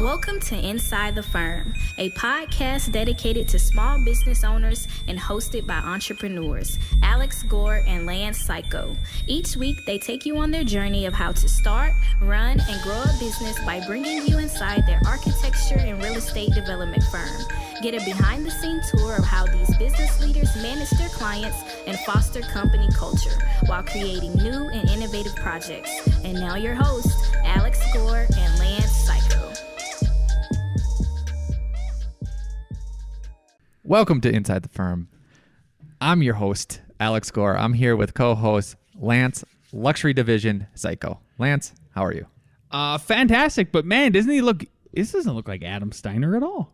Welcome to Inside the Firm, a podcast dedicated to small business owners and hosted by entrepreneurs, Alex Gore and Lance Cayko. Each week, they take you on their journey of how to start, run, and grow a business by bringing you inside their architecture and real estate development firm. Get a behind-the-scenes tour of how these business leaders manage their clients and foster company culture while creating new and innovative projects. And now your hosts, Alex Gore and Lance Cayko. Welcome to Inside the Firm. I'm your host, Alex Gore. I'm here with co-host Lance, Luxury Division Cayko. Lance, how are you? Fantastic, but man, this doesn't look like Adam Steiner at all.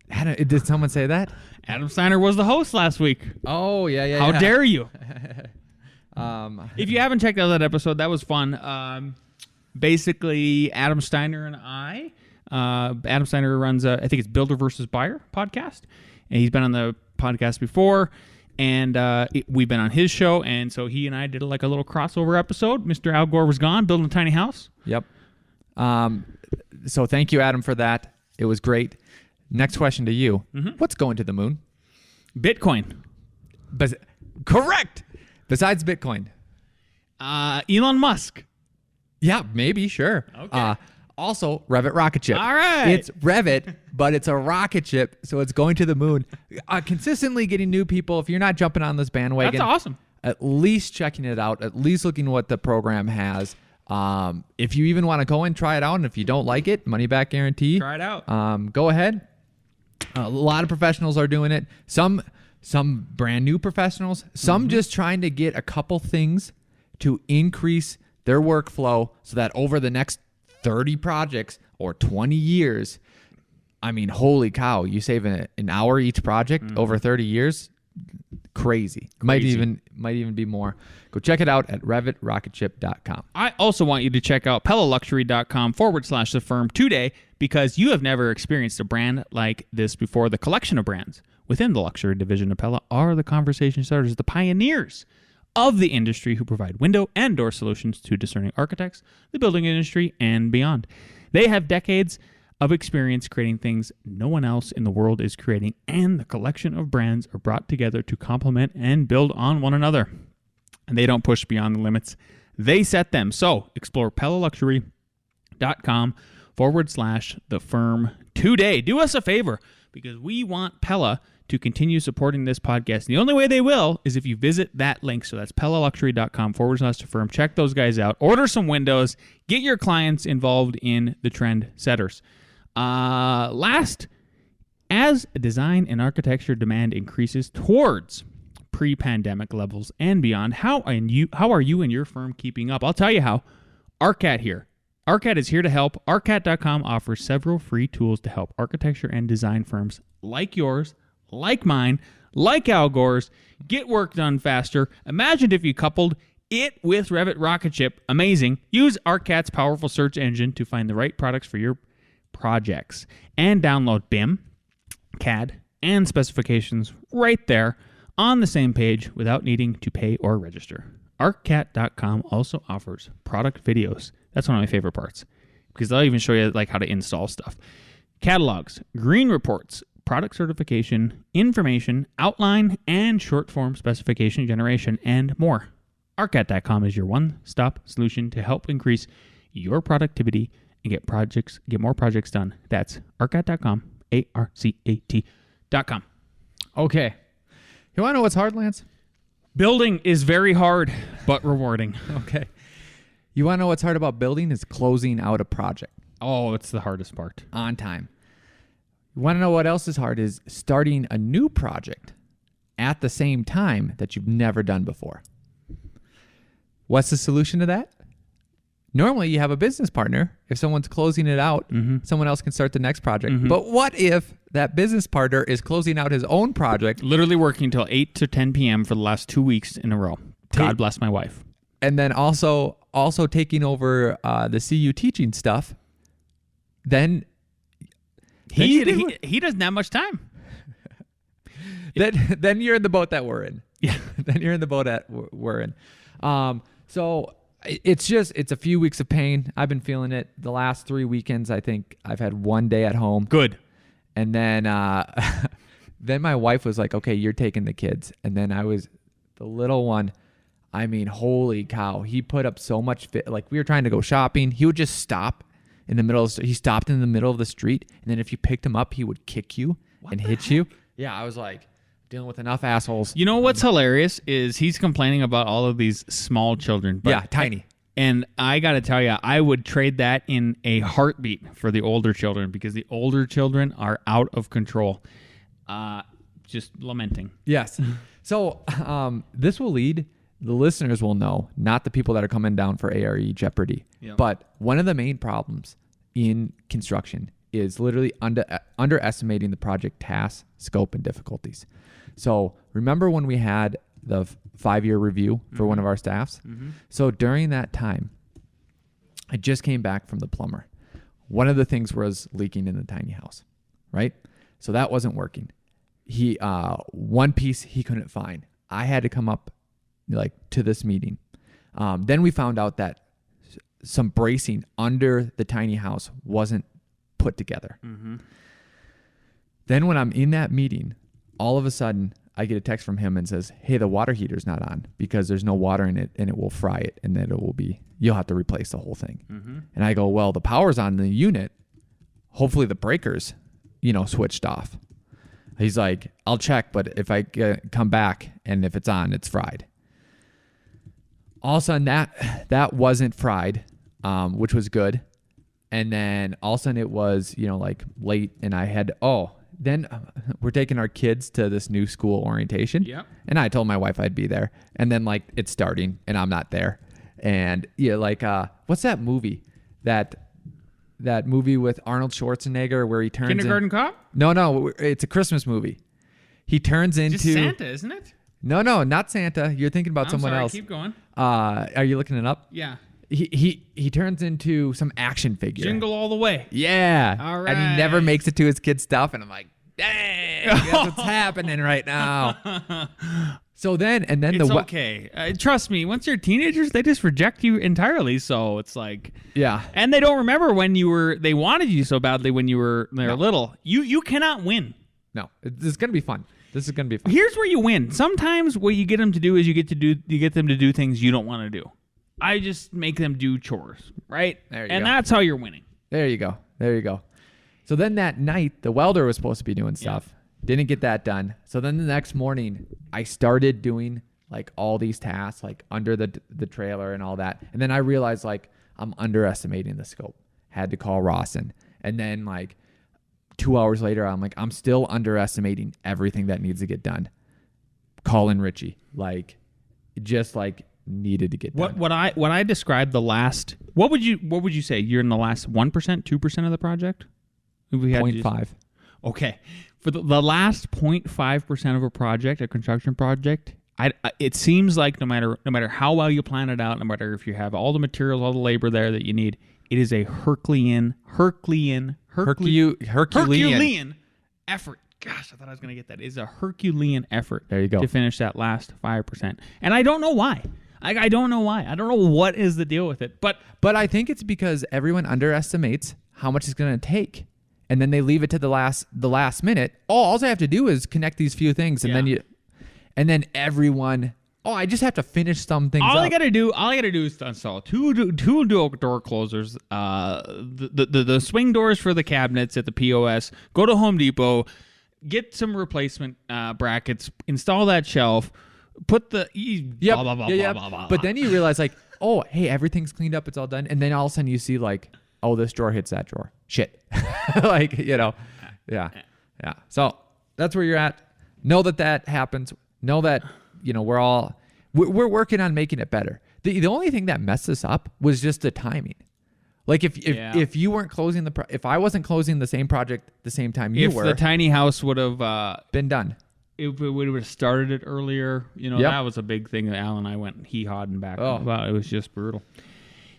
Did someone say that? Adam Steiner was the host last week. Oh, yeah. How dare you? If you haven't checked out that episode, that was fun. Basically, Adam Steiner and I, Adam Steiner runs, I think it's Builder versus Buyer podcast. And he's been on the podcast before, and we've been on his show, and so he and I did like a little crossover episode. Mr. Al Gore was gone, building a tiny house. Yep. So thank you, Adam, for that. It was great. Next question to you. Mm-hmm. What's going to the moon? Bitcoin. Correct! Besides Bitcoin. Elon Musk. Yeah, maybe, sure. Okay. Also, Revit rocket ship. All right. It's Revit, but it's a rocket ship, so it's going to the moon. Consistently getting new people. If you're not jumping on this bandwagon, That's awesome. At least checking it out, at least looking what the program has. If you even want to go and try it out, and if you don't like it, money back guarantee. Try it out. Go ahead. A lot of professionals are doing it. Some brand new professionals. Some just trying to get a couple things to increase their workflow so that over the next 30 projects or 20 years, I mean, holy cow, you save an hour each project over 30 years. Crazy. Might even be more. Go check it out at revitrocketship.com. I also want you to check out PellaLuxury.com/the firm today, because you have never experienced a brand like this before. The collection of brands within the luxury division of Pella are the conversation starters, the pioneers of the industry who provide window and door solutions to discerning architects, the building industry, and beyond. They have decades of experience creating things no one else in the world is creating, and the collection of brands are brought together to complement and build on one another. And they don't push beyond the limits. They set them. So explore PellaLuxury.com/the firm today. Do us a favor, because we want Pella to continue supporting this podcast. And the only way they will is if you visit that link. So that's PellaLuxury.com/the firm. Check those guys out. Order some windows. Get your clients involved in the trend setters. Last, as design and architecture demand increases towards pre-pandemic levels and beyond, how are you and your firm keeping up? I'll tell you how. ARCAT here. ARCAT is here to help. ARCAT.com offers several free tools to help architecture and design firms like yours, like mine, like Al Gore's, get work done faster. Imagine if you coupled it with Revit Rocket Ship. Amazing. Use ARCAT's powerful search engine to find the right products for your projects. And download BIM, CAD, and specifications right there on the same page without needing to pay or register. ARCAT.com also offers product videos. That's one of my favorite parts, because they'll even show you like how to install stuff. Catalogs, green reports, product certification, information, outline, and short-form specification generation, and more. ARCAT.com is your one-stop solution to help increase your productivity and get more projects done. That's ARCAT.com, ARCAT.com. Okay. You want to know what's hard, Lance? Building is very hard, but rewarding. Okay. You want to know what's hard about building is closing out a project. Oh, it's the hardest part. On time. You want to know what else is hard is starting a new project at the same time that you've never done before. What's the solution to that? Normally, you have a business partner. If someone's closing it out, someone else can start the next project. But what if that business partner is closing out his own project? Literally working until 8 to 10 p.m. for the last 2 weeks in a row. God bless my wife. And then also taking over the CU teaching stuff. Then he doesn't have much time. Then you're in the boat that we're in. Yeah. Then you're in the boat that we're in. So it's a few weeks of pain. I've been feeling it. The last 3 weekends, I think I've had one day at home. Good. And then then my wife was like, okay, you're taking the kids. And then the little one, I mean, holy cow. He put up so much like we were trying to go shopping. He would just stop in the middle of he stopped in the middle of the street. And then if you picked him up, he would kick you and hit you. Yeah, I was like, dealing with enough assholes. You know what's hilarious is he's complaining about all of these small children. Yeah, tiny. And I got to tell you, I would trade that in a heartbeat for the older children because the older children are out of control. Just lamenting. Yes. So this will lead, the listeners will know, not the people that are coming down for A.R.E. Jeopardy. Yep. But one of the main problems in construction is literally underestimating the project task, scope, and difficulties. So remember when we had the 5-year review for one of our staffs? Mm-hmm. So during that time, I just came back from the plumber. One of the things was leaking in the tiny house, right? So that wasn't working. One piece he couldn't find. I had to come up to this meeting. Then we found out that some bracing under the tiny house wasn't put together. Mm-hmm. Then when I'm in that meeting, all of a sudden I get a text from him and says, hey, the water heater's not on because there's no water in it and it will fry it and then you'll have to replace the whole thing. Mm-hmm. And I go, well, the power's on the unit. Hopefully the breaker's, switched off. He's like, I'll check, but if I come back and if it's on, it's fried. All of a sudden that wasn't fried, which was good. And then all of a sudden it was, late and I had, then we're taking our kids to this new school orientation. Yep. And I told my wife I'd be there. And then it's starting and I'm not there. And what's that movie? That movie with Arnold Schwarzenegger where he turns Kindergarten Cop? No, it's a Christmas movie. He turns into just Santa, isn't it? No, not Santa. You're thinking about someone else. Keep going. Are you looking it up? Yeah. He turns into some action figure. Jingle All the Way. Yeah. All right. And he never makes it to his kid's stuff. And I'm like, dang, that's what's happening right now. So then it's okay. Trust me, once you're teenagers, they just reject you entirely. So it's like, yeah. And they don't remember when they wanted you so badly when you were little. You cannot win. No, this is going to be fun. This is going to be fun. Here's where you win. Sometimes what you get them to do is you get them to do things you don't want to do. I just make them do chores, right? There you go. That's how you're winning. There you go. So then that night, the welder was supposed to be doing stuff. Yeah. Didn't get that done. So then the next morning, I started doing all these tasks, under the trailer and all that. And then I realized I'm underestimating the scope. Had to call Rawson. And then 2 hours later, I'm still underestimating everything that needs to get done. Calling Richie, needed to get done. What I described the last, what would you say? You're in the last 1%, 2% of the project? 0.5. Okay. For the last 0.5% of a project, a construction project, it seems like no matter how well you plan it out, no matter if you have all the materials, all the labor there that you need, it is a herculean effort. Gosh, I thought I was going to get that. It's a herculean effort. There you go. To finish that last 5%. And I don't know why. I don't know why. I don't know what is the deal with it. But I think it's because everyone underestimates how much it's going to take. And then they leave it to the last minute. All I have to do is connect these few things, and then everyone. I just have to finish some things. All I gotta do is install two door closers, the swing doors for the cabinets at the POS. Go to Home Depot, get some replacement brackets, install that shelf, put the blah blah blah blah blah blah. But then you realize hey, everything's cleaned up, it's all done, and then all of a sudden you see this drawer hits that drawer. Shit. Yeah. So that's where you're at. Know that happens. Know that, we're working on making it better. The only thing that messed us up was just the timing. If you weren't closing if I wasn't closing the same project the same time you were. If the tiny house would have been done. If it would have started it earlier, that was a big thing that Al and I went hee-hawing back about. It was just brutal.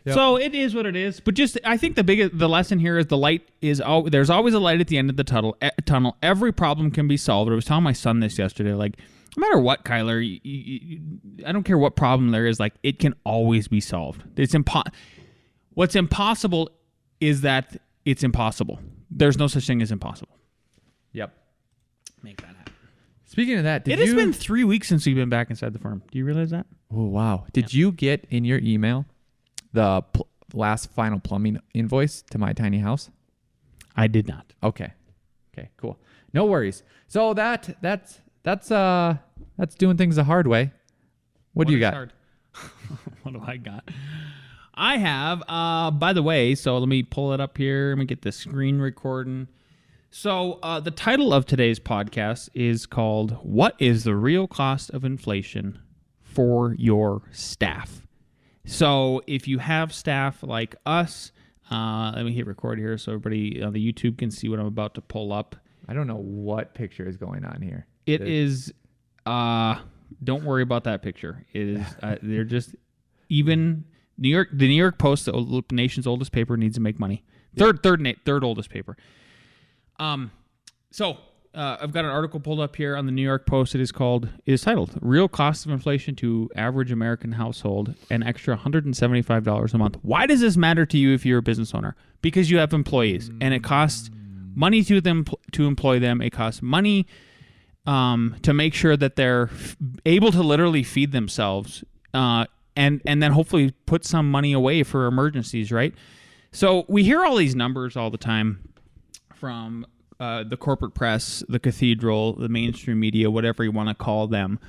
Yep. So it is what it is. But I think the lesson here is the light is there's always a light at the end of the tunnel. Every problem can be solved. I was telling my son this yesterday. No matter what, Kyler, I don't care what problem there is. Like, it can always be solved. What's impossible is that it's impossible. There's no such thing as impossible. Yep. Make that happen. Speaking of that, It has been 3 weeks since we've been back inside the firm. Do you realize that? Oh, wow. Did you get in your email the last final plumbing invoice to my tiny house? I did not. Okay, cool. No worries. So that's doing things the hard way. What do you got? Hard? What do I got? I have, by the way, so let me pull it up here. Let me get the screen recording. So the title of today's podcast is called, What is the Real Cost of Inflation for Your Staff? So if you have staff like us, let me hit record here so everybody on the YouTube can see what I'm about to pull up. I don't know what picture is going on here. It is, don't worry about that picture. It is, they're just, even the New York Post, the nation's oldest paper, needs to make money. Third oldest paper. So I've got an article pulled up here on the New York Post. It is titled "Real Cost of Inflation to Average American Household: An Extra $175 a Month." Why does this matter to you if you're a business owner? Because you have employees, and it costs money to them to employ them. It costs money to make sure that they're able to literally feed themselves, and then hopefully put some money away for emergencies, right? So we hear all these numbers all the time from the corporate press, the cathedral, the mainstream media, whatever you want to call them.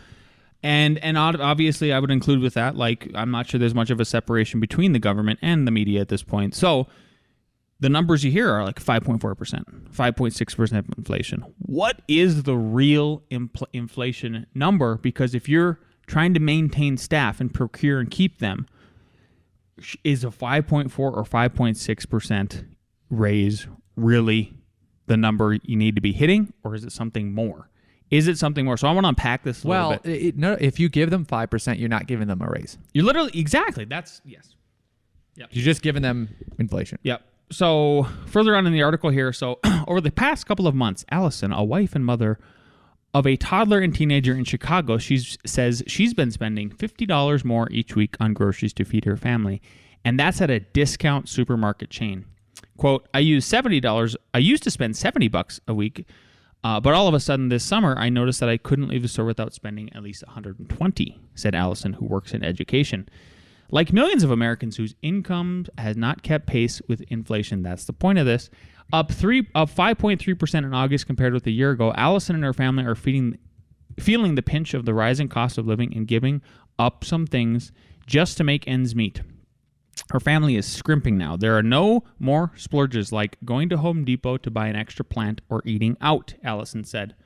And obviously I would include with that, like, I'm not sure there's much of a separation between the government and the media at this point. So the numbers you hear are like 5.4%, 5.6% inflation. What is the real inflation number? Because if you're trying to maintain staff and procure and keep them, is a 5.4 or 5.6% raise really the number you need to be hitting, or is it something more? Is it something more? So I want to unpack this a little bit. No, if you give them 5%, you're not giving them a raise. You're literally, exactly. That's, yes. Yep. You're just giving them inflation. Yep. So further on in the article here, so over the past couple of months, Allison, a wife and mother of a toddler and teenager in Chicago, says she's been spending $50 more each week on groceries to feed her family. And that's at a discount supermarket chain. Quote, I used to spend $70 a week, but all of a sudden this summer, I noticed that I couldn't leave the store without spending at least $120, said Allison, who works in education. Like millions of Americans whose income has not kept pace with inflation, that's the point of this, up 5.3% in August compared with a year ago, Allison and her family are feeling the pinch of the rising cost of living and giving up some things just to make ends meet. Her family is scrimping now. There are no more splurges like going to Home Depot to buy an extra plant or eating out, Allison said.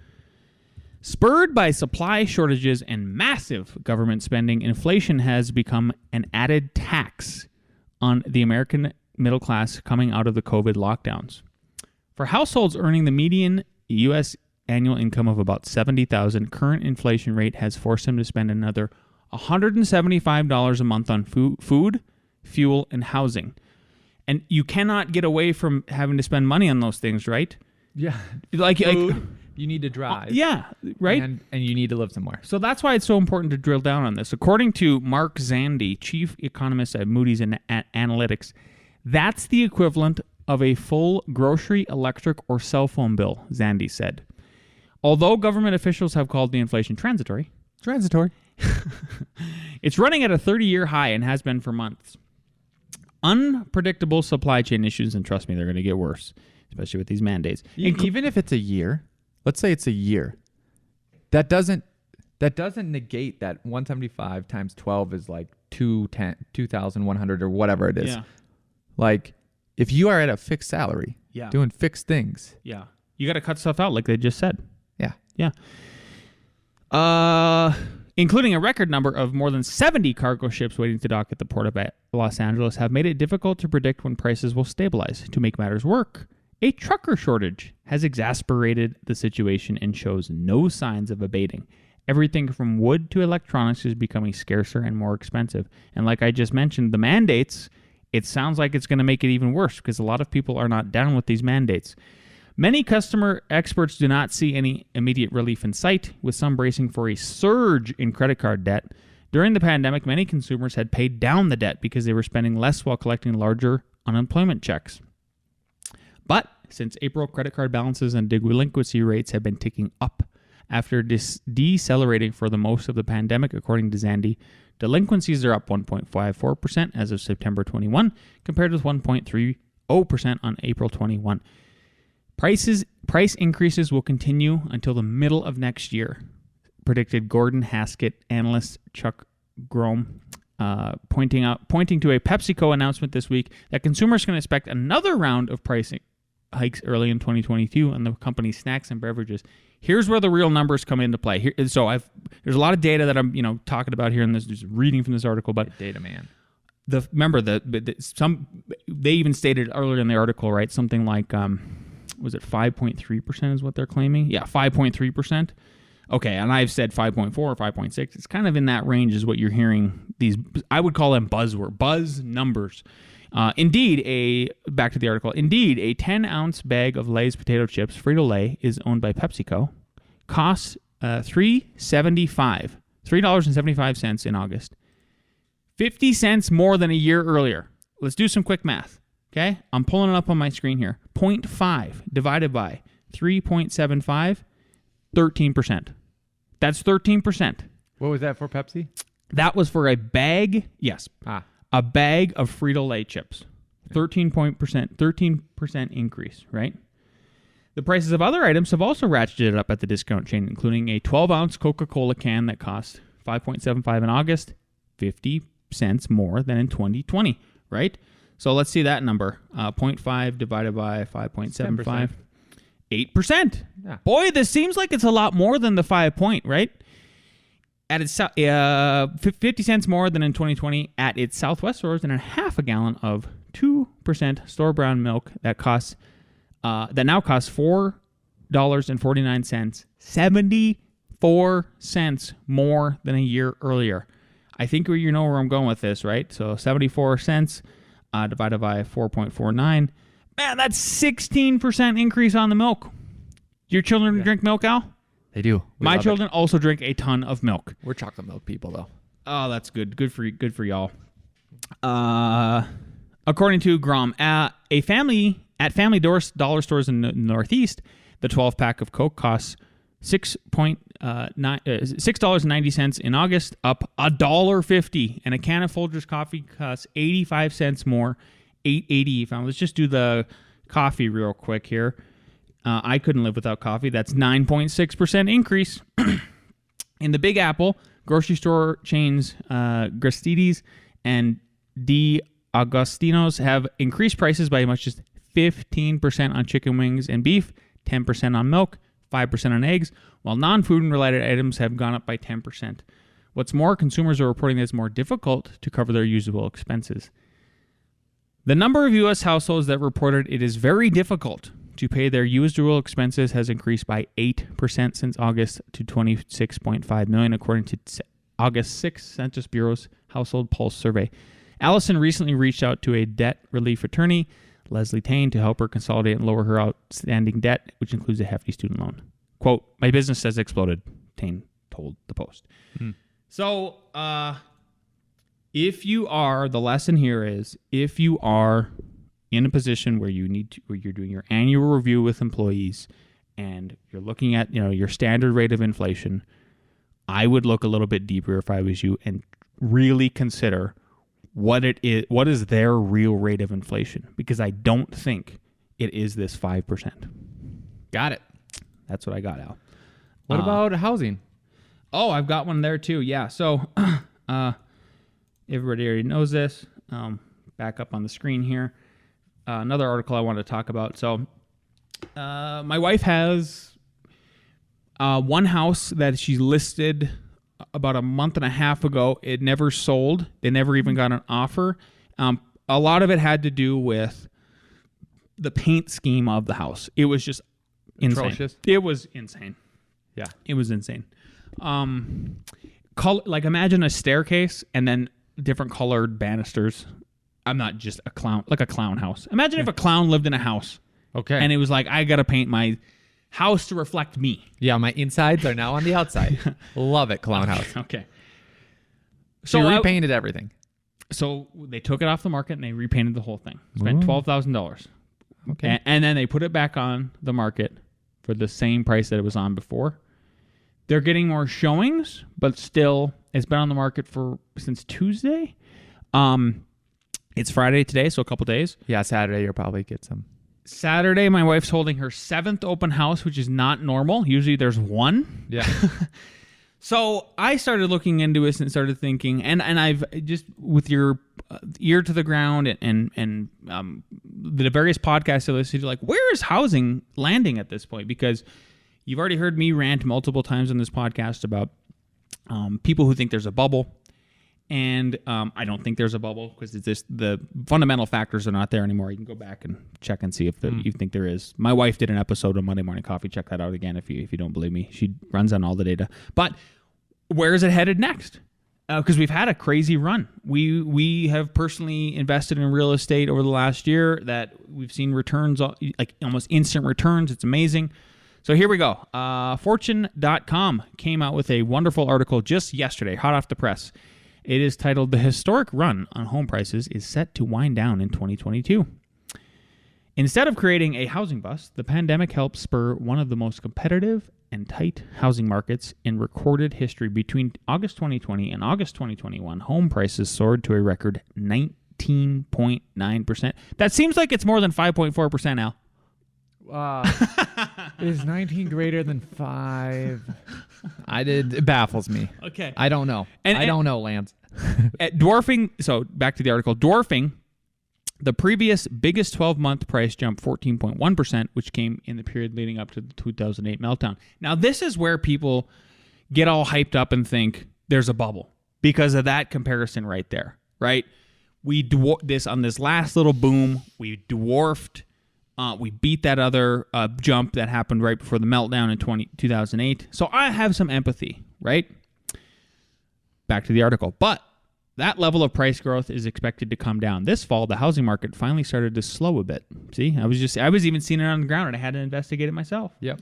Spurred by supply shortages and massive government spending, inflation has become an added tax on the American middle class coming out of the COVID lockdowns. For households earning the median U.S. annual income of about $70,000, current inflation rate has forced them to spend another $175 a month on food, fuel, and housing. And you cannot get away from having to spend money on those things, right? Yeah. Like you need to drive. Yeah, right? And you need to live somewhere. So that's why it's so important to drill down on this. According to Mark Zandi, chief economist at Moody's Analytics, that's the equivalent of a full grocery, electric, or cell phone bill, Zandi said. Although government officials have called the inflation transitory, it's running at a 30-year high and has been for months. Unpredictable supply chain issues, and trust me, they're going to get worse, especially with these mandates. Even if it's a year, let's say it's a year, that doesn't negate that 175 times 12 is like 2,100 or whatever it is. Yeah. Like, if you are at a fixed salary, doing fixed things. Yeah. You got to cut stuff out like they just said. Yeah. Including a record number of more than 70 cargo ships waiting to dock at the port of Los Angeles, have made it difficult to predict when prices will stabilize. To make matters worse, a trucker shortage has exacerbated the situation and shows no signs of abating. Everything from wood to electronics is becoming scarcer and more expensive. And like I just mentioned, the mandates, it sounds like it's going to make it even worse because a lot of people are not down with these mandates. Many customer experts do not see any immediate relief in sight, with some bracing for a surge in credit card debt. During the pandemic, many consumers had paid down the debt because they were spending less while collecting larger unemployment checks. But since April, credit card balances and delinquency rates have been ticking up. After decelerating for the most of the pandemic, according to Zandy, delinquencies are up 1.54% as of September 21, compared with 1.30% on April 21. Price increases will continue until the middle of next year, predicted Gordon Haskett analyst Chuck Grom, pointing to a PepsiCo announcement this week that consumers can expect another round of pricing hikes early in 2022 on the company's snacks and beverages. Here's where the real numbers come into play. There's a lot of data that I'm talking about here in this, just reading from this article, but data man. They even stated earlier in the article, right? Something like was it 5.3% is what they're claiming? Yeah, 5.3%. Okay, and I've said 5.4 or 5.6. It's kind of in that range is what you're hearing. These, I would call them buzz numbers. Back to the article. Indeed, a 10-ounce bag of Lay's potato chips, Frito-Lay, is owned by PepsiCo, costs $3.75 in August. 50 cents more than a year earlier. Let's do some quick math, okay? I'm pulling it up on my screen here. 0.5 divided by 3.75, 13%. That's 13%. What was that for Pepsi? That was for a bag, yes. A bag of Frito-Lay chips. 13% increase, right? The prices of other items have also ratcheted up at the discount chain, including a 12-ounce Coca-Cola can that cost $5.75 in August, 50 cents more than in 2020, right? So let's see that number. 0.5 divided by 5.75. 8%. Yeah. Boy, this seems like it's a lot more than the 5 point, right? At its 50 cents more than in 2020 at its Southwest stores, and a half a gallon of 2% store brand milk that now costs $4.49, 74 cents more than a year earlier. I think you know where I'm going with this, right? So 74 cents divided by 4.49. Man, that's 16% increase on the milk. Your children drink milk, Al? They do. My children also drink a ton of milk. We're chocolate milk people, though. Oh, that's good. Good for y'all. According to Grom, at family dollar stores in the Northeast, the 12-pack of Coke costs $6.90 in August, up $1.50, and a can of Folgers coffee costs 85 cents more, $8.80. Let's just do the coffee real quick here. I couldn't live without coffee. That's 9.6% increase. In the Big Apple, grocery store chains Gristedes and D'Agostino's have increased prices by as much as 15% on chicken wings and beef, 10% on milk, 5% on eggs, while non-food and related items have gone up by 10%. What's more, consumers are reporting that it's more difficult to cover their usable expenses. The number of U.S. households that reported it is very difficult to pay their usual expenses has increased by 8% since August to 26.5 million, according to August 6th Census Bureau's Household Pulse survey. Allison recently reached out to a debt relief attorney, Leslie Tane, to help her consolidate and lower her outstanding debt, which includes a hefty student loan. Quote, "My business has exploded," Tane told the Post. So, the lesson here is, if you are in a position where where you're doing your annual review with employees and you're looking at, your standard rate of inflation, I would look a little bit deeper if I was you and really consider what is their real rate of inflation, because I don't think it is this 5%. Got it. That's what I got, Al. What about housing? Oh, I've got one there too. Yeah. So, everybody already knows this. Back up on the screen here. Another article I want to talk about. So, my wife has one house that she listed about a month and a half ago. It never sold. They never even got an offer. A lot of it had to do with the paint scheme of the house. It was just insane. Atrocious. It was insane. Yeah. It was insane. Imagine a staircase and then different colored banisters. I'm not just a clown, like a clown house. Imagine if a clown lived in a house Okay. And it was like, I got to paint my house to reflect me. Yeah, my insides are now on the outside. Love it, Clown House. Okay. So you repainted everything. So they took it off the market and they repainted the whole thing. Spent $12,000. Okay. And then they put it back on the market for the same price that it was on before. They're getting more showings, but still, it's been on the market since Tuesday. It's Friday today, so a couple days. Yeah, Saturday you'll probably get some. Saturday, my wife's holding her 7th open house, which is not normal. Usually there's one. Yeah. So I started looking into this and started thinking, and I've just, with your ear to the ground and the various podcasts I listen to, like, where is housing landing at this point? Because you've already heard me rant multiple times on this podcast about people who think there's a bubble. And I don't think there's a bubble because it's just the fundamental factors are not there anymore. You can go back and check and see if you think there is. My wife did an episode on Monday Morning Coffee. Check that out again if you don't believe me. She runs on all the data. But where is it headed next? Because we've had a crazy run. We have personally invested in real estate over the last year that we've seen returns, like almost instant returns. It's amazing. So here we go. Fortune.com came out with a wonderful article just yesterday, hot off the press. It is titled, "The Historic Run on Home Prices is Set to Wind Down in 2022. Instead of creating a housing bust, the pandemic helped spur one of the most competitive and tight housing markets in recorded history. Between August 2020 and August 2021, home prices soared to a record 19.9%. That seems like it's more than 5.4%, Al. Is 19 greater than 5? It baffles me. Okay. I don't know. I don't know, Lance. So back to the article. Dwarfing the previous biggest 12-month price jump, 14.1%, which came in the period leading up to the 2008 meltdown. Now, this is where people get all hyped up and think there's a bubble because of that comparison right there, right? We on this last little boom, we dwarfed. We beat that other jump that happened right before the meltdown in 2008. So I have some empathy, right? Back to the article. But that level of price growth is expected to come down. This fall, the housing market finally started to slow a bit. See, I was even seeing it on the ground, and I had to investigate it myself. Yep.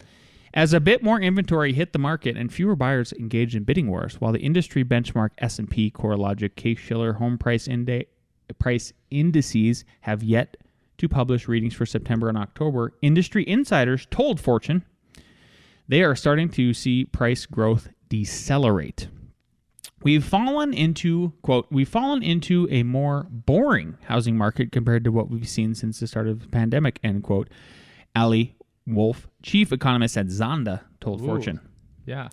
As a bit more inventory hit the market and fewer buyers engaged in bidding wars, while the industry benchmark S&P, CoreLogic, Case-Shiller home price indices have yet to publish readings for September and October, industry insiders told Fortune they are starting to see price growth decelerate. We've fallen into a more boring housing market compared to what we've seen since the start of the pandemic, end quote. Ali Wolf, chief economist at Zonda, told Fortune. Yeah.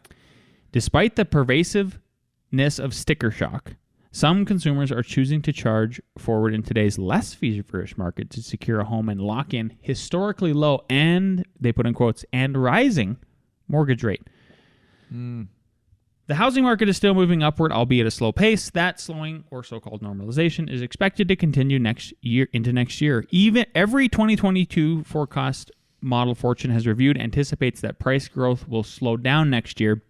Despite the pervasiveness of sticker shock, some consumers are choosing to charge forward in today's less feverish market to secure a home and lock in historically low and, they put in quotes, and rising mortgage rate. The housing market is still moving upward, albeit at a slow pace. That slowing, or so-called normalization, is expected to continue into next year. Even every 2022 forecast model Fortune has reviewed anticipates that price growth will slow down next year.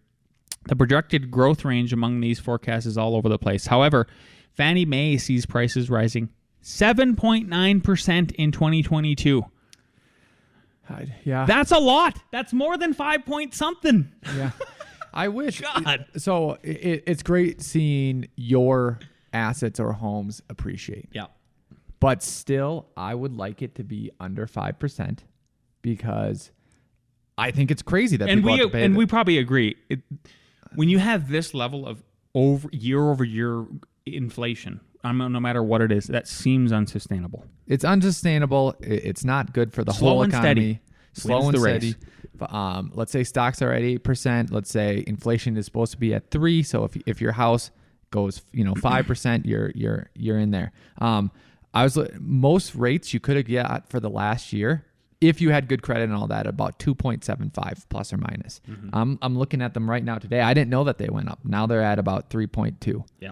The projected growth range among these forecasts is all over the place. However, Fannie Mae sees prices rising 7.9% in 2022. Yeah. That's a lot. That's more than 5 point something. Yeah. I wish. God. So it's great seeing your assets or homes appreciate. Yeah. But still, I would like it to be under 5% because I think it's crazy that people have to pay we probably agree. When you have this level of year-over-year inflation, no matter what it is, that seems unsustainable. It's unsustainable. It's not good for the Slow whole and economy. steady. Slow Wins and the steady. race. Let's say stocks are at 8%. Let's say inflation is supposed to be at 3%. So if your house goes 5%, you're in there. Most rates you could have got for the last year, if you had good credit and all that, about 2.75 plus or minus. Mm-hmm. I'm looking at them right now today. I didn't know that they went up. Now they're at about 3.2. Yeah.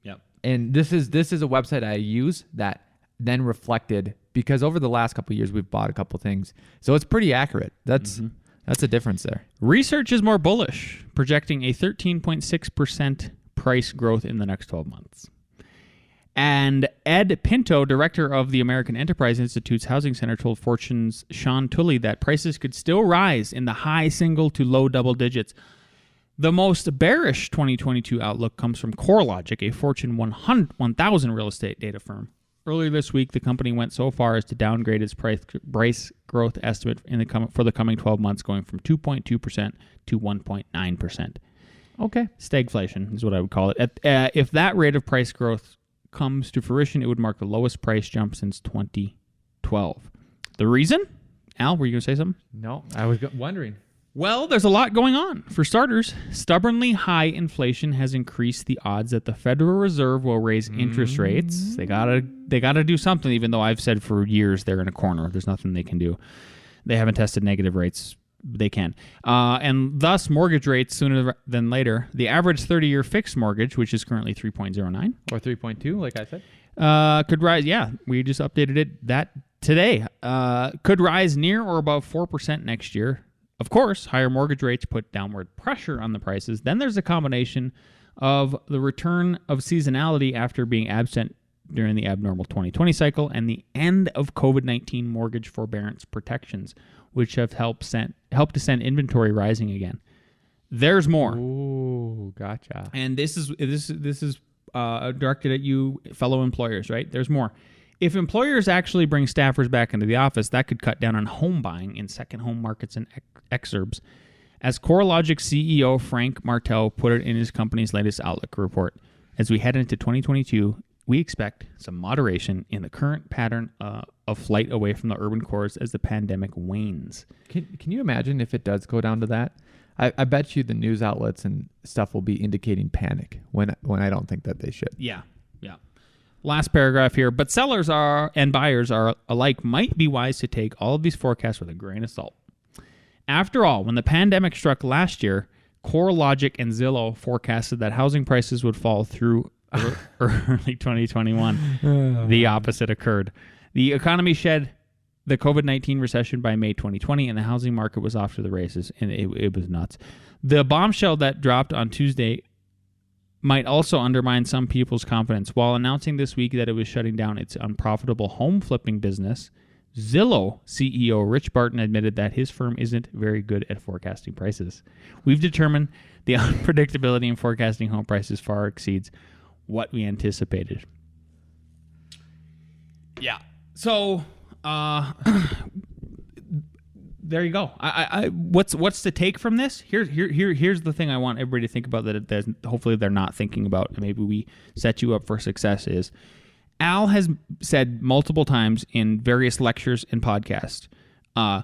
Yep. And this is a website I use that then reflected, because over the last couple of years we've bought a couple things, so it's pretty accurate. That's a difference there. Research is more bullish, projecting a 13.6% price growth in the next 12 months. And Ed Pinto, director of the American Enterprise Institute's Housing Center, told Fortune's Sean Tully that prices could still rise in the high single to low double digits. The most bearish 2022 outlook comes from CoreLogic, a Fortune 1000 real estate data firm. Earlier this week, the company went so far as to downgrade its price growth estimate for the coming 12 months, going from 2.2% to 1.9%. Okay. Stagflation is what I would call it. If that rate of price growth comes to fruition, it would mark the lowest price jump since 2012. The reason? Al, were you going to say something? No, I was wondering. Well, there's a lot going on. For starters, stubbornly high inflation has increased the odds that the Federal Reserve will raise interest rates. They gotta do something, even though I've said for years they're in a corner. There's nothing they can do. They haven't tested negative rates. They can. And thus, mortgage rates sooner than later. The average 30-year fixed mortgage, which is currently 3.09. Or 3.2, like I said. Could rise. Yeah, we just updated it that today. Could rise near or above 4% next year. Of course, higher mortgage rates put downward pressure on the prices. Then there's a combination of the return of seasonality after being absent during the abnormal 2020 cycle and the end of COVID-19 mortgage forbearance protections, which have helped to send inventory rising again. There's more. Ooh, gotcha. And this is directed at you, fellow employers, right? There's more. If employers actually bring staffers back into the office, that could cut down on home buying in second home markets and exurbs. As CoreLogic CEO Frank Martel put it in his company's latest Outlook report, as we head into 2022, we expect some moderation in the current pattern of flight away from the urban cores as the pandemic wanes. Can you imagine if it does go down to that? I bet you the news outlets and stuff will be indicating panic when I don't think that they should. Yeah. Last paragraph here. But sellers and buyers alike might be wise to take all of these forecasts with a grain of salt. After all, when the pandemic struck last year, CoreLogic and Zillow forecasted that housing prices would fall through early 2021. The opposite occurred. The economy shed the COVID-19 recession by May 2020, and the housing market was off to the races, and it was nuts. The bombshell that dropped on Tuesday might also undermine some people's confidence. While announcing this week that it was shutting down its unprofitable home flipping business, Zillow CEO Rich Barton admitted that his firm isn't very good at forecasting prices. We've determined the unpredictability in forecasting home prices far exceeds what we anticipated. Yeah. So, there you go. What's the take from this? Here's the thing I want everybody to think about that hopefully they're not thinking about, and maybe we set you up for success. Is Al has said multiple times in various lectures and podcasts, how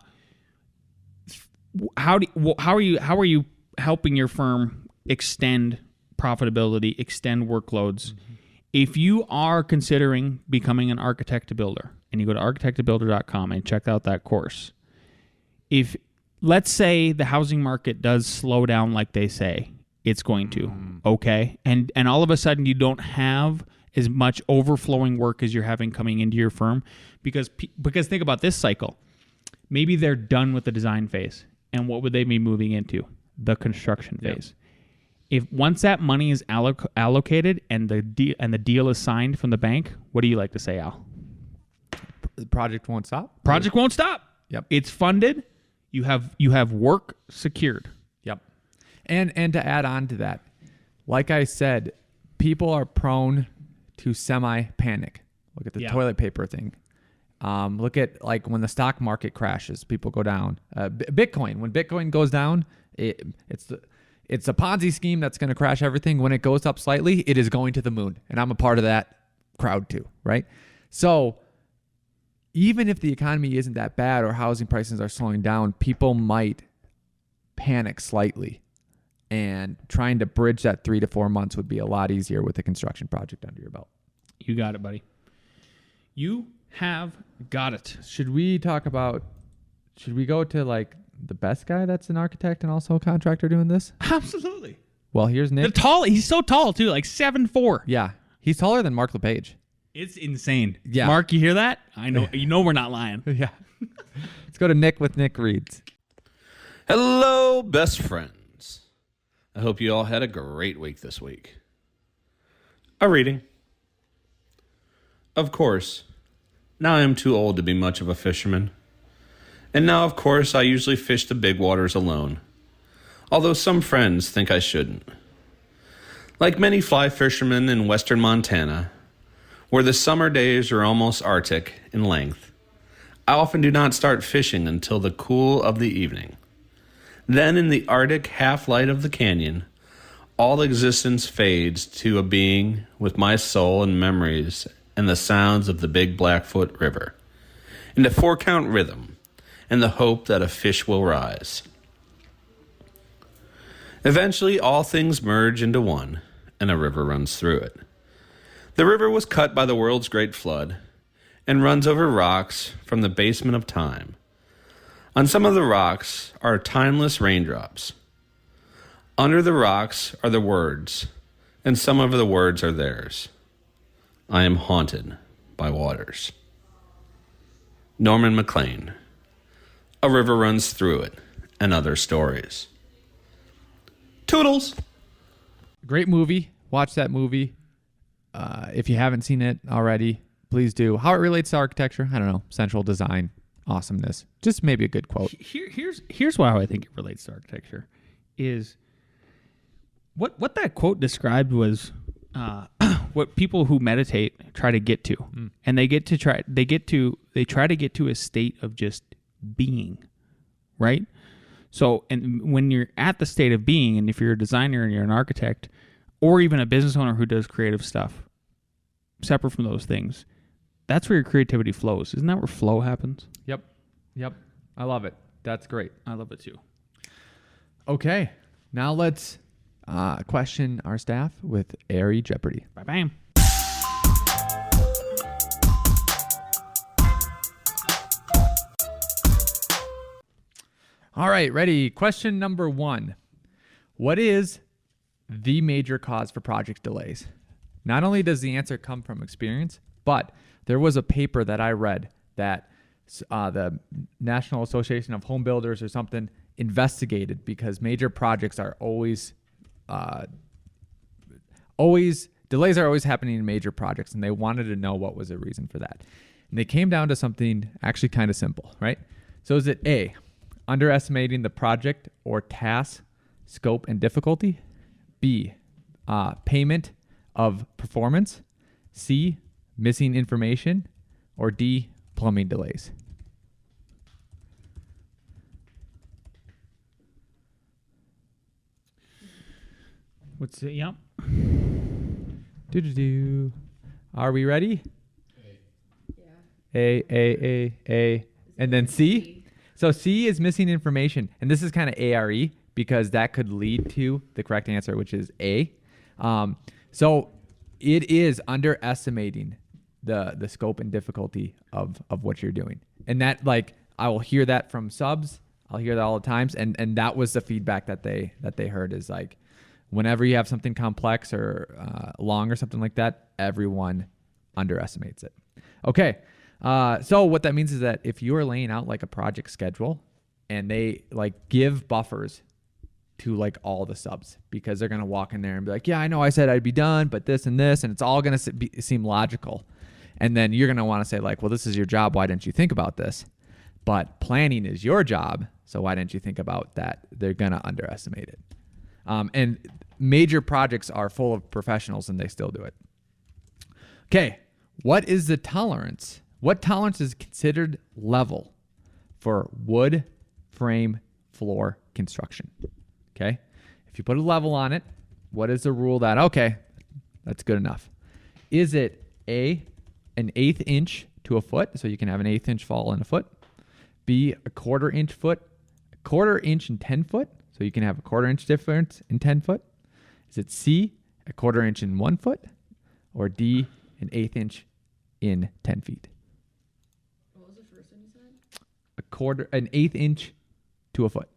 are you helping your firm extend profitability, extend workloads? Mm-hmm. If you are considering becoming an architect to builder, and you go to architecttobuilder.com and check out that course, if let's say the housing market does slow down like they say it's going to, okay, and all of a sudden you don't have as much overflowing work as you're having coming into your firm, because think about this cycle. Maybe they're done with the design phase, and what would they be moving into? The construction phase. If once that money is allocated and the deal is signed from the bank, what do you like to say, Al? The project won't stop. Project won't stop. Yep. It's funded. You have work secured. Yep. And to add on to that, like I said, people are prone to semi-panic. Look at the toilet paper thing. Look at like when the stock market crashes, people go down. Bitcoin, when Bitcoin goes down, it's a Ponzi scheme that's going to crash everything. When it goes up slightly, it is going to the moon, and I'm a part of that crowd too, right? So even if the economy isn't that bad or housing prices are slowing down, people might panic slightly, and trying to bridge that 3 to 4 months would be a lot easier with a construction project under your belt. You got it, buddy. You have got it. Should we go to like the best guy that's an architect and also a contractor doing this? Absolutely. Well, here's Nick. He's so tall too, like 7'4". Yeah. He's taller than Mark LePage. It's insane. Yeah. Mark, you hear that? I know. You know we're not lying. Yeah. Let's go to Nick with Nick Reads. Hello, best friends. I hope you all had a great week this week. A reading. Of course, now I am too old to be much of a fisherman. And now, of course, I usually fish the big waters alone, although some friends think I shouldn't. Like many fly fishermen in western Montana, where the summer days are almost Arctic in length, I often do not start fishing until the cool of the evening. Then, in the Arctic half-light of the canyon, all existence fades to a being with my soul and memories and the sounds of the Big Blackfoot River, and a 4-count rhythm, and the hope that a fish will rise. Eventually, all things merge into one, and a river runs through it. The river was cut by the world's great flood, and runs over rocks from the basement of time. On some of the rocks are timeless raindrops. Under the rocks are the words, and some of the words are theirs. I am haunted by waters. Norman MacLean. A river runs through it, and other stories. Toodles! Great movie. Watch that movie. If you haven't seen it already, please do. How it relates to architecture, I don't know. Central design, awesomeness. Just maybe a good quote. Here's why I think it relates to architecture. Is what that quote described was what people who meditate try to get to, and they try to get to a state of just being, right? So, and when you're at the state of being, and if you're a designer and you're an architect, or even a business owner who does creative stuff, separate from those things, that's where your creativity flows. Isn't that where flow happens? Yep. I love it. That's great. I love it too. Okay, now let's question our staff with A.R.E. Jeopardy. Bam. All right, ready. Question number 1. What is the major cause for project delays? Not only does the answer come from experience, but there was a paper that I read that the National Association of Home Builders or something investigated, because major projects are always delays are always happening in major projects, and they wanted to know what was the reason for that. And they came down to something actually kind of simple, right? So is it A, underestimating the project or task scope and difficulty? B, payment of performance? C, missing information? Or D, plumbing delays? What's it? Yep. Are we ready? A. And then C? So C is missing information. And this is kind of A.R.E. because that could lead to the correct answer, which is A. So it is underestimating the scope and difficulty of what you're doing. And that, like, I will hear that from subs. I'll hear that all the times. And that was the feedback that they heard, is like, whenever you have something complex or long or something like that, everyone underestimates it. Okay. So what that means is that if you're laying out like a project schedule and they like give buffers to like all the subs, because they're going to walk in there and be like, yeah, I know I said I'd be done, but this and this, and it's all going to seem logical. And then you're going to want to say like, well, this is your job. Why didn't you think about this? But planning is your job. So why didn't you think about that? They're going to underestimate it. And major projects are full of professionals and they still do it. Okay. What is the tolerance? What tolerance is considered level for wood frame floor construction? Okay. If you put a level on it, what is the rule that, okay, that's good enough? Is it A, an 1/8 inch to a foot? So you can have an 1/8 inch fall in a foot. B, a 1/4 inch foot, a 1/4 inch and 10 foot. So you can have a 1/4 inch difference in 10 foot. Is it C, a 1/4 inch in 1 foot? Or D, an 1/8 inch in 10 feet? What was the first one you said? An 1/8 inch to a foot.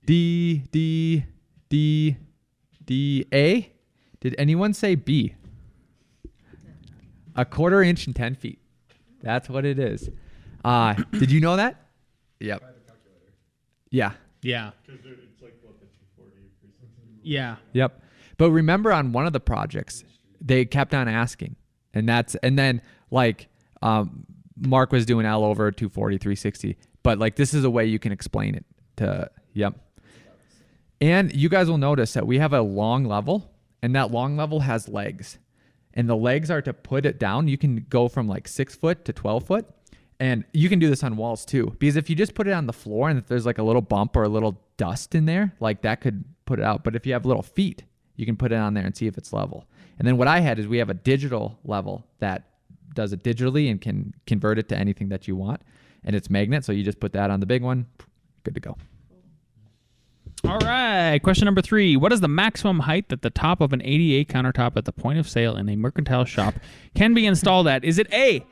D, A? Did anyone say B? A 1/4 inch and 10 feet. That's what it is. Did you know that? Yep. Yeah. Yeah. Yeah. Yep. But remember on one of the projects, they kept on asking. And then like Mark was doing L over 240, 360. But like this is a way you can explain it to, yep. And you guys will notice that we have a long level, and that long level has legs. And the legs are to put it down. You can go from like 6 foot to 12 foot. And you can do this on walls too. Because if you just put it on the floor and if there's like a little bump or a little dust in there, like that could put it out. But if you have little feet, you can put it on there and see if it's level. And then what I had is we have a digital level that does it digitally and can convert it to anything that you want. And it's magnet. So you just put that on the big one. Good to go. All right. Question number 3. What is the maximum height that the top of an ADA countertop at the point of sale in a mercantile shop can be installed at? Is it A,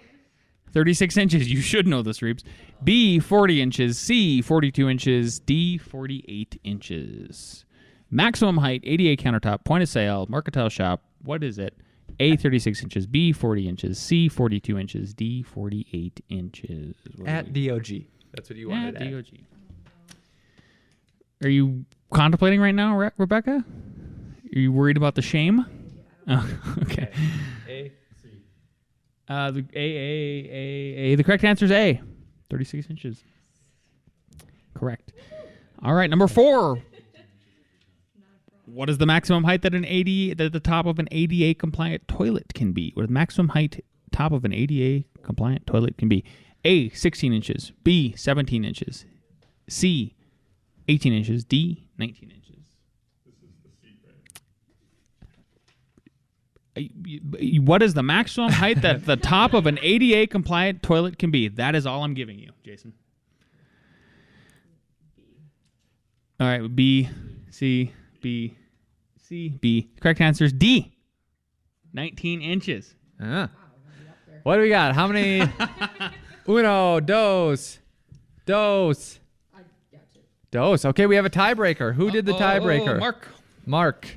36 inches? You should know this, Reeves. B, 40 inches. C, 42 inches. D, 48 inches. Maximum height, ADA countertop, point of sale, mercantile shop. What is it? A, 36 inches. B, 40 inches. C, 42 inches. D, 48 inches. At DOG. That's what you wanted at DOG. Are you contemplating right now, Rebecca? Are you worried about the shame? Oh, okay. A, C. The correct answer is A, 36 inches. Correct. All right, number 4. What is the maximum height that the top of an ADA compliant toilet can be? What the maximum height top of an ADA compliant toilet can be? A, 16 inches. B, 17 inches. C, 18 inches. D, 19 inches. This is the seat, right? What is the maximum height that the top of an ADA compliant toilet can be? That is all I'm giving you, Jason. All right, B, C, B, C, B. Correct answer is D, 19 inches. What do we got? How many? Uno, dos. Dos. Okay, we have a tiebreaker. Who did the tiebreaker? Mark.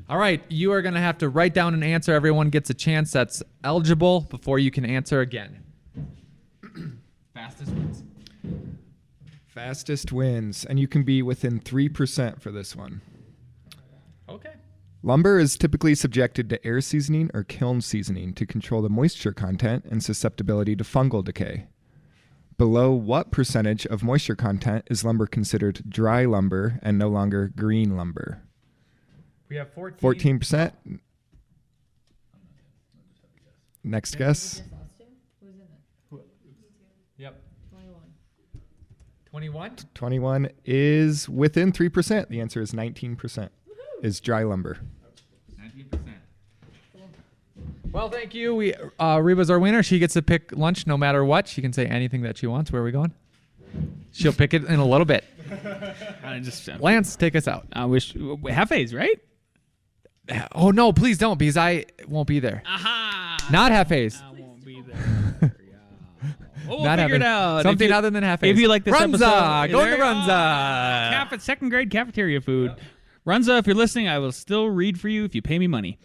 All right, you are going to have to write down an answer. Everyone gets a chance that's eligible before you can answer again. Fastest wins. Fastest wins, and you can be within 3% for this one. Okay. Lumber is typically subjected to air seasoning or kiln seasoning to control the moisture content and susceptibility to fungal decay. Below what percentage of moisture content is lumber considered dry lumber and no longer green lumber? We have 14. 14%. Next guess. Who's in it? Yep. 21. 21? 21 is within 3%. The answer is 19% is dry lumber. 19%. Well, thank you. Reba's our winner. She gets to pick lunch no matter what. She can say anything that she wants. Where are we going? She'll pick it in a little bit. Lance, take us out. I wish Hefes, right? Oh, no, please don't, because I won't be there. Aha! Not Hefes. I won't be there. We'll Not figure it Hefes. out. Something other than Hefes. If you like this Runza! episode, Going to Runza! Second grade cafeteria food. Runza, if you're listening, I will still read for you if you pay me money.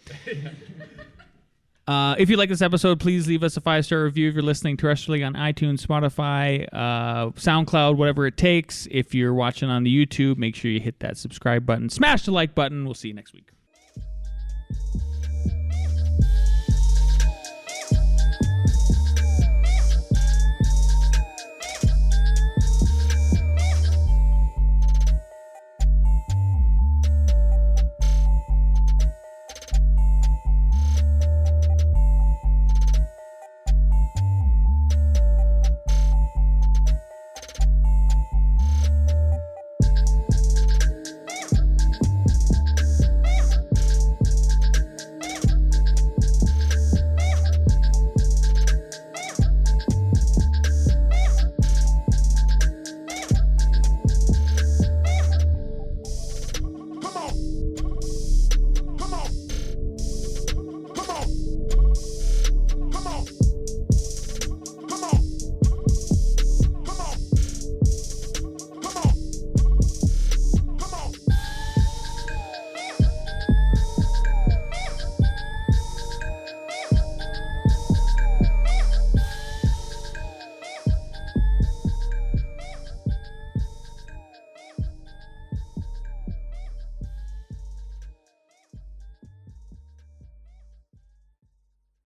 If you like this episode, please leave us a 5-star review if you're listening terrestrially on iTunes, Spotify, SoundCloud, whatever it takes. If you're watching on the YouTube, make sure you hit that subscribe button. Smash the like button. We'll see you next week.